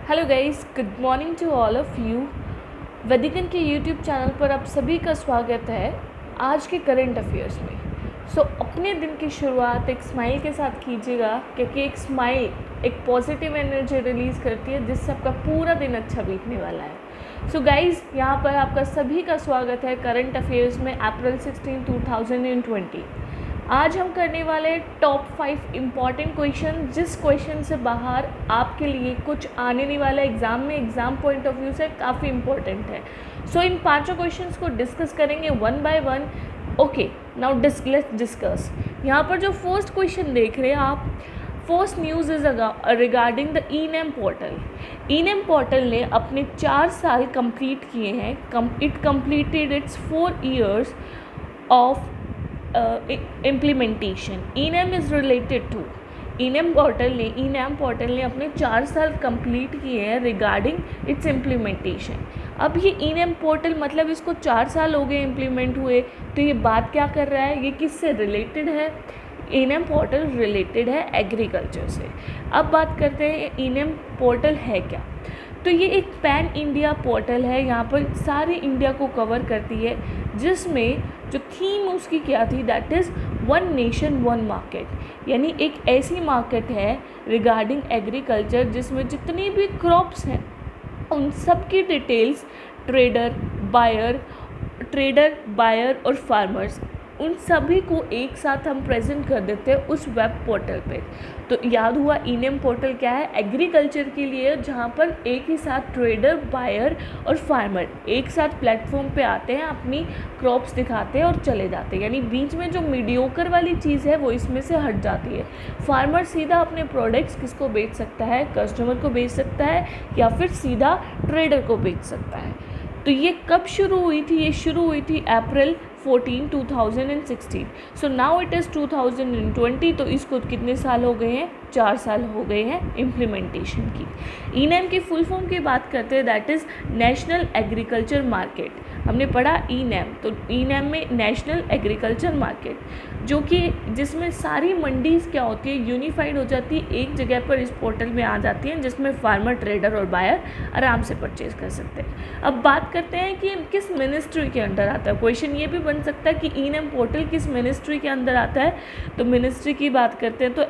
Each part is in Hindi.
Hello guys, good morning to all of you. वेदिकन के यूट्यूब चैनल पर आप सभी का स्वागत है आज के करंट अफेयर्स में। अपने दिन की शुरुआत एक स्माइल के साथ कीजिएगा, क्योंकि एक स्माइल एक पॉजिटिव एनर्जी रिलीज़ करती है जिससे आपका पूरा दिन अच्छा बीतने वाला है। गाइस, यहाँ पर आपका सभी का स्वागत है करंट अफेयर्स में अप्रैल 16, 2020। आज हम करने वाले टॉप 5 इम्पॉर्टेंट क्वेश्चन, जिस क्वेश्चन से बाहर आपके लिए कुछ आने नहीं वाला एग्ज़ाम में, एग्ज़ाम पॉइंट ऑफ व्यू से काफ़ी इम्पॉर्टेंट है। इन पांचों क्वेश्चंस को डिस्कस करेंगे one by one. Okay, now let's discuss. यहाँ पर जो फर्स्ट क्वेश्चन देख रहे हैं आप, first news is regarding the e NAM portal. E NAM portal ने अपने 4 साल कंप्लीट किए हैं। It completed its 4 years of implementation. E NAM is related to e NAM portal ने अपने 4 साल कंप्लीट किए हैं रिगार्डिंग इट्स इम्प्लीमेंटेशन। अब ये ई-नेम पोर्टल मतलब इसको 4 साल हो गए इम्प्लीमेंट हुए, तो ये बात क्या कर रहा है, ये किससे रिलेटेड है? ई-नेम पोर्टल रिलेटेड है एग्रीकल्चर से। अब बात करते हैं ई-नेम पोर्टल है क्या। तो ये एक पैन इंडिया पोर्टल है, यहाँ पर सारे इंडिया को कवर करती है, जिसमें जो थीम उसकी क्या थी, that is one nation one market. यानी एक ऐसी मार्केट है रिगार्डिंग एग्रीकल्चर जिसमें जितनी भी क्रॉप्स हैं उन सब की डिटेल्स ट्रेडर बायर और फार्मर्स, उन सभी को एक साथ हम प्रेजेंट कर देते हैं उस वेब पोर्टल पे। तो याद हुआ, ई-नेम पोर्टल क्या है? एग्रीकल्चर के लिए, जहाँ पर एक ही साथ ट्रेडर, बायर और फार्मर एक साथ प्लेटफॉर्म पे आते हैं, अपनी क्रॉप्स दिखाते हैं और चले जाते हैं। यानी बीच में जो मीडियोकर वाली चीज़ है वो इसमें से हट जाती है। फार्मर सीधा अपने प्रोडक्ट्स किसको बेच सकता है? कस्टमर को बेच सकता है, या फिर सीधा ट्रेडर को बेच सकता है। तो ये कब शुरू हुई थी? ये शुरू हुई थी अप्रैल 14, 2016। So now it is 2020। तो इसको कितने साल हो गए हैं? 4 साल हो गए हैं इम्प्लीमेंटेशन की। ई-नेम की फुल फॉर्म की बात करते हैं, that is national agriculture market. हमने पढ़ा ई-नेम, तो ई-नेम में नेशनल एग्रीकल्चर मार्केट, जो कि जिसमें सारी मंडीज़ क्या होती है, यूनिफाइड हो जाती है, एक जगह पर इस पोर्टल में आ जाती हैं, जिसमें फार्मर, ट्रेडर और बायर आराम से परचेज कर सकते हैं। अब बात करते हैं कि किस मिनिस्ट्री के अंडर आता है। क्वेश्चन ये भी बन सकता है कि ई-नेम पोर्टल किस मिनिस्ट्री के अंदर आता है। तो मिनिस्ट्री की बात करते हैं तो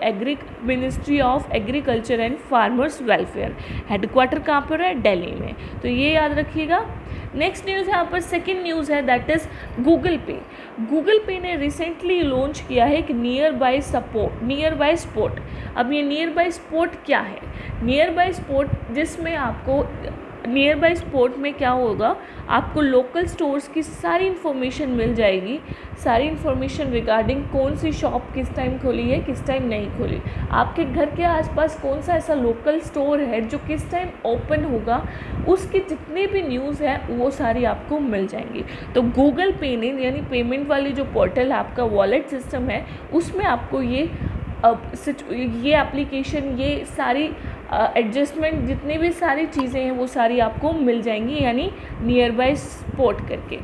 ministry of agriculture and farmers welfare. Headquarter कहाँ पर है? दिल्ली में। तो ये याद रखिएगा। नेक्स्ट न्यूज़ यहाँ पर सेकंड न्यूज़ है, दैट इज़ गूगल पे। गूगल पे ने रिसेंटली लॉन्च किया है कि नियर बाय स्पॉट। अब ये नियर बाय स्पॉट क्या है? नियर बाय स्पॉट, जिसमें आपको नियर बाय स्पॉट में क्या होगा, आपको लोकल स्टोर्स की सारी इन्फॉर्मेशन मिल जाएगी। सारी इन्फॉर्मेशन रिगार्डिंग कौन सी शॉप किस टाइम खोली है, किस टाइम नहीं खोली, आपके घर के आसपास कौन सा ऐसा लोकल स्टोर है जो किस टाइम ओपन होगा, उसकी जितनी भी न्यूज़ है वो सारी आपको मिल जाएंगी। तो गूगल पे ने, यानी पेमेंट वाली जो पोर्टल आपका वॉलेट सिस्टम है, उसमें आपको ये एप्लीकेशन, ये सारी एडजस्टमेंट, जितनी भी सारी चीज़ें हैं वो सारी आपको मिल जाएंगी, यानी नियर बाय स्पॉट करके।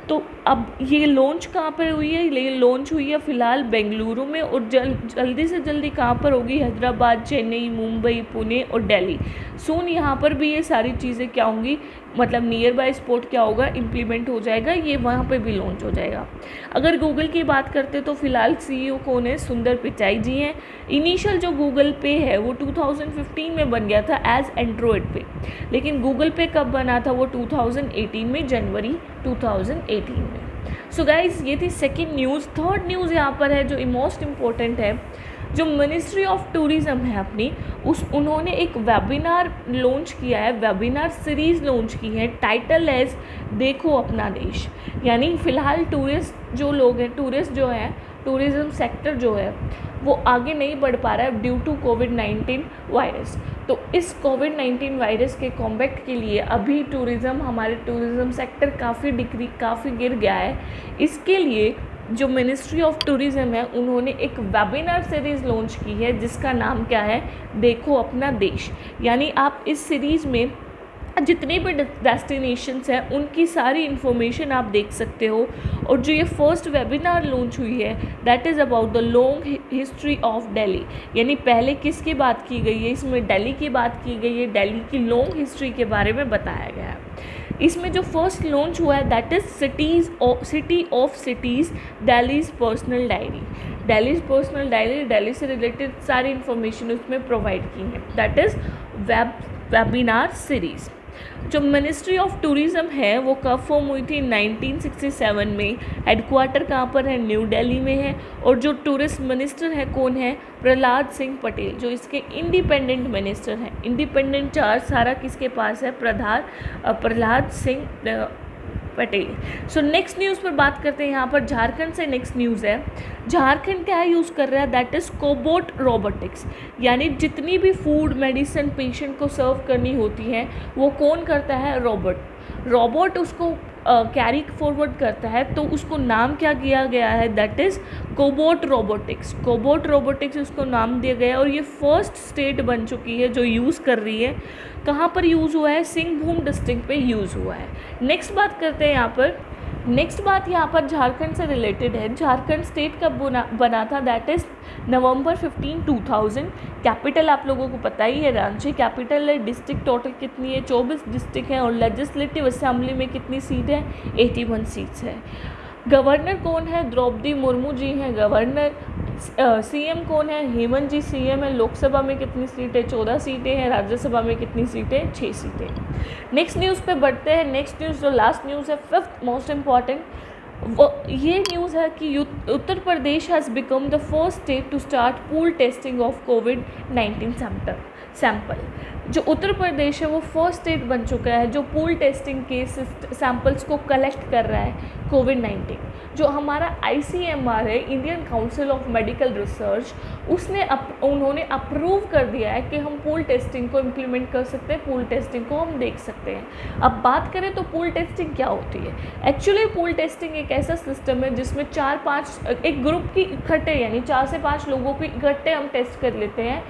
तो अब ये लॉन्च कहाँ पर हुई है? ये लॉन्च हुई है फ़िलहाल बेंगलुरु में, और जल्दी से जल्दी कहाँ पर होगी? हैदराबाद, चेन्नई, मुंबई, पुणे और दिल्ली। सून यहाँ पर भी ये सारी चीज़ें क्या होंगी, मतलब नियर बाय स्पॉट क्या होगा, इम्प्लीमेंट हो जाएगा, ये वहाँ पे भी लॉन्च हो जाएगा। अगर गूगल की बात करते तो फ़िलहाल CEO कौन है? सुंदर पिचाई जी हैं। इनिशियल जो गूगल पे है वो 2015 में बन गया था एज एंड्रॉयड पे, लेकिन गूगल पे कब बना था? वो 2018 में, जनवरी 2018 में। गाइज, ये थी सेकेंड न्यूज़। थर्ड न्यूज़ यहाँ पर है जो मोस्ट इम्पोर्टेंट है, जो मिनिस्ट्री ऑफ टूरिज़्म है अपनी, उन्होंने एक वेबिनार लॉन्च किया है, वेबिनार सीरीज़ लॉन्च की है। टाइटल है देखो अपना देश। यानी फ़िलहाल टूरिस्ट जो लोग हैं, टूरिज़्म सेक्टर जो है वो आगे नहीं बढ़ पा रहा है ड्यू टू कोविड-19 वायरस। तो इस कोविड-19 वायरस के कॉम्बैट के लिए अभी हमारे टूरिज़्म सेक्टर काफ़ी गिर गया है। इसके लिए जो मिनिस्ट्री ऑफ टूरिज़्म है, उन्होंने एक वेबिनार सीरीज़ लॉन्च की है, जिसका नाम क्या है? देखो अपना देश। यानी आप इस सीरीज़ में जितने भी डेस्टिनेशंस हैं उनकी सारी इन्फॉर्मेशन आप देख सकते हो। और जो ये फर्स्ट वेबिनार लॉन्च हुई है that is about the long history of Delhi, यानी पहले किसकी बात की गई है, इसमें दिल्ली की बात की गई है, दिल्ली की लॉन्ग हिस्ट्री के बारे में बताया गया है। इसमें जो फर्स्ट लॉन्च हुआ है that is city of cities Delhi's personal diary. Delhi से रिलेटेड सारी इन्फॉर्मेशन उसमें प्रोवाइड की है, दैट इज़ वेबिनार सीरीज़। जो मिनिस्ट्री ऑफ टूरिज़्म है वो कब फॉर्म हुई थी 1967 में। हेडक्वार्टर कहाँ पर है, न्यू दिल्ली में है। और जो टूरिस्ट मिनिस्टर है कौन है, प्रहलाद सिंह पटेल, जो इसके इंडिपेंडेंट मिनिस्टर हैं। इंडिपेंडेंट चार्ज सारा किसके पास है, Prahlad Singh Patel. So next news पर बात करते हैं। यहाँ पर झारखंड से नेक्स्ट न्यूज़ है। झारखंड क्या यूज़ कर रहा है, दैट इज़ कोबोट रोबोटिक्स, यानी जितनी भी फूड मेडिसिन पेशेंट को सर्व करनी होती है वो कौन करता है, रोबोट उसको कैरी फॉरवर्ड करता है। तो उसको नाम क्या किया गया है, दैट इज़ कोबोट रोबोटिक्स उसको नाम दिया गया है। और ये फर्स्ट स्टेट बन चुकी है जो यूज़ कर रही है। कहाँ पर यूज़ हुआ है, सिंहभूम डिस्ट्रिक्ट पे यूज़ हुआ है। नेक्स्ट बात यहाँ पर झारखंड से रिलेटेड है। झारखंड स्टेट कब बना था, दैट इज़ नवंबर 15, 2000। कैपिटल आप लोगों को पता ही है, रांची कैपिटल है। डिस्ट्रिक्ट टोटल कितनी है, 24 डिस्ट्रिक्ट हैं। और लेजिस्लेटिव असेंबली में कितनी सीट है, 81 सीट्स है। गवर्नर कौन है, द्रौपदी मुर्मू जी हैं गवर्नर। सीएम कौन है, हेमंत जी सीएम है। लोकसभा में कितनी सीटें, 14 सीटें हैं। राज्यसभा में कितनी सीटें, 6 सीटें। नेक्स्ट न्यूज़ पे बढ़ते हैं। नेक्स्ट न्यूज़ जो लास्ट न्यूज़ है, फिफ्थ मोस्ट इम्पॉर्टेंट, वो ये न्यूज़ है कि Uttar Pradesh has become the first state to start pool testing of कोविड-19 सैंपल। जो उत्तर प्रदेश है वो फर्स्ट स्टेट बन चुका है जो पूल टेस्टिंग के सैंपल्स को कलेक्ट कर रहा है कोविड-19। जो हमारा ICMR है, Indian council of medical research, उन्होंने अप्रूव कर दिया है कि हम पूल टेस्टिंग को इम्प्लीमेंट कर सकते हैं, पूल टेस्टिंग को हम देख सकते हैं। अब बात करें तो पूल टेस्टिंग क्या होती है। एक्चुअली पूल टेस्टिंग एक ऐसा सिस्टम है जिसमें 4-5 एक ग्रुप की इकट्ठे, यानी 4 से 5 लोगों को इकट्ठे हम टेस्ट कर लेते हैं।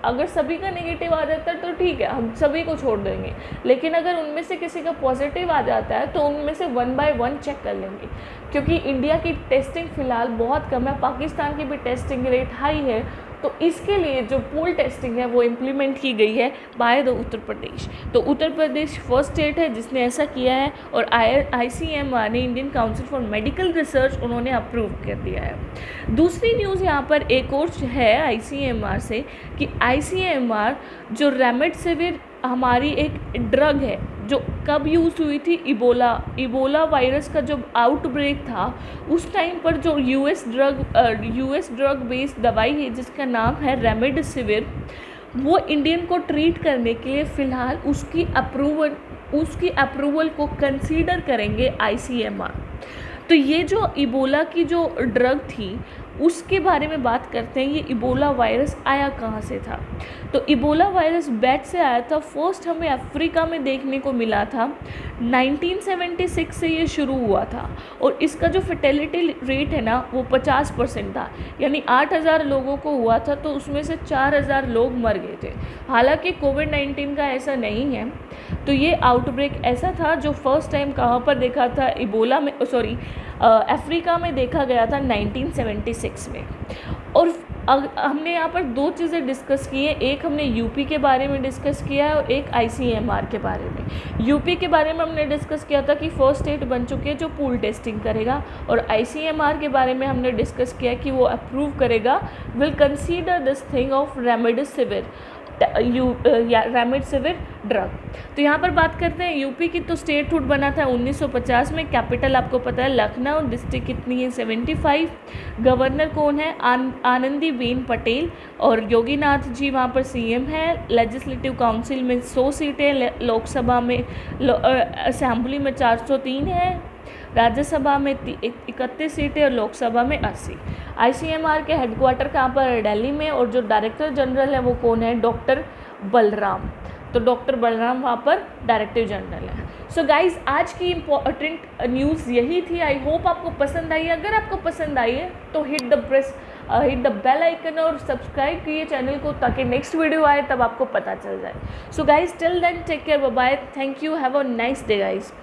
अगर सभी का नेगेटिव आ जाता है तो ठीक है, हम सभी को छोड़ देंगे। लेकिन अगर उनमें से किसी का पॉजिटिव आ जाता है तो उनमें से 1 बाय 1 चेक कर लेंगे, क्योंकि इंडिया की टेस्टिंग फ़िलहाल बहुत कम है, पाकिस्तान की भी टेस्टिंग रेट हाई है। तो इसके लिए जो पूल टेस्टिंग है वो इम्प्लीमेंट की गई है बाय द उत्तर प्रदेश। तो उत्तर प्रदेश फर्स्ट स्टेट है जिसने ऐसा किया है। और ICMR ने, Indian council for medical research, उन्होंने अप्रूव कर दिया है। दूसरी न्यूज़ यहाँ पर एक और है ICMR से कि ICMR जो रेमडेसिविर हमारी एक ड्रग है जो कब यूज़ हुई थी, इबोला वायरस का जब आउटब्रेक था उस टाइम पर जो यूएस ड्रग बेस्ड दवाई है जिसका नाम है रेमडेसिविर, वो इंडियन को ट्रीट करने के लिए फ़िलहाल उसकी अप्रूवल को कंसीडर करेंगे ICMR। तो ये जो इबोला की जो ड्रग थी उसके बारे में बात करते हैं। ये इबोला वायरस आया कहाँ से था, तो इबोला वायरस बैट से आया था। फर्स्ट हमें अफ्रीका में देखने को मिला था। 1976 से ये शुरू हुआ था और इसका जो फर्टिलिटी रेट है ना वो 50% था, यानी 8000 लोगों को हुआ था तो उसमें से 4000 लोग मर गए थे। हालांकि कोविड-19 का ऐसा नहीं है। तो ये आउटब्रेक ऐसा था जो फर्स्ट टाइम कहाँ पर देखा था, अफ्रीका में देखा गया था 1976 में। और हमने यहाँ पर 2 चीज़ें डिस्कस की है, एक हमने यूपी के बारे में डिस्कस किया है और एक ICMR के बारे में। यूपी के बारे में हमने डिस्कस किया था कि फर्स्ट स्टेट बन चुकी है जो पूल टेस्टिंग करेगा, और ICMR के बारे में हमने डिस्कस किया कि वो अप्रूव करेगा, will consider this thing of remdesivir drug. तो यहाँ पर बात करते हैं यूपी की। तो स्टेटहुड बना था 1950 में। कैपिटल आपको पता है लखनऊ। डिस्ट्रिक्ट कितनी है, 75। गवर्नर कौन है, आनंदीबेन पटेल। और योगीनाथ जी वहाँ पर CM है। लेजिस्लेटिव काउंसिल में 100 सीटें, लोकसभा में असेंबली में 403 है, राज्यसभा में 31 सीटें और लोकसभा में 80। ICMR के हेडक्वार्टर कहाँ पर है, दिल्ली में। और जो डायरेक्टर जनरल है वो कौन है, डॉक्टर बलराम। तो डॉक्टर बलराम वहाँ पर डायरेक्टर जनरल है। सो गाइज आज की इम्पॉर्टेंट न्यूज़ यही थी। आई होप आपको पसंद आई। अगर आपको पसंद आई है तो hit the press hit the bell icon और सब्सक्राइब कीजिए चैनल को, ताकि नेक्स्ट वीडियो आए तब आपको पता चल जाए. So guys till then take care, bye bye, thank you, have a nice day guys.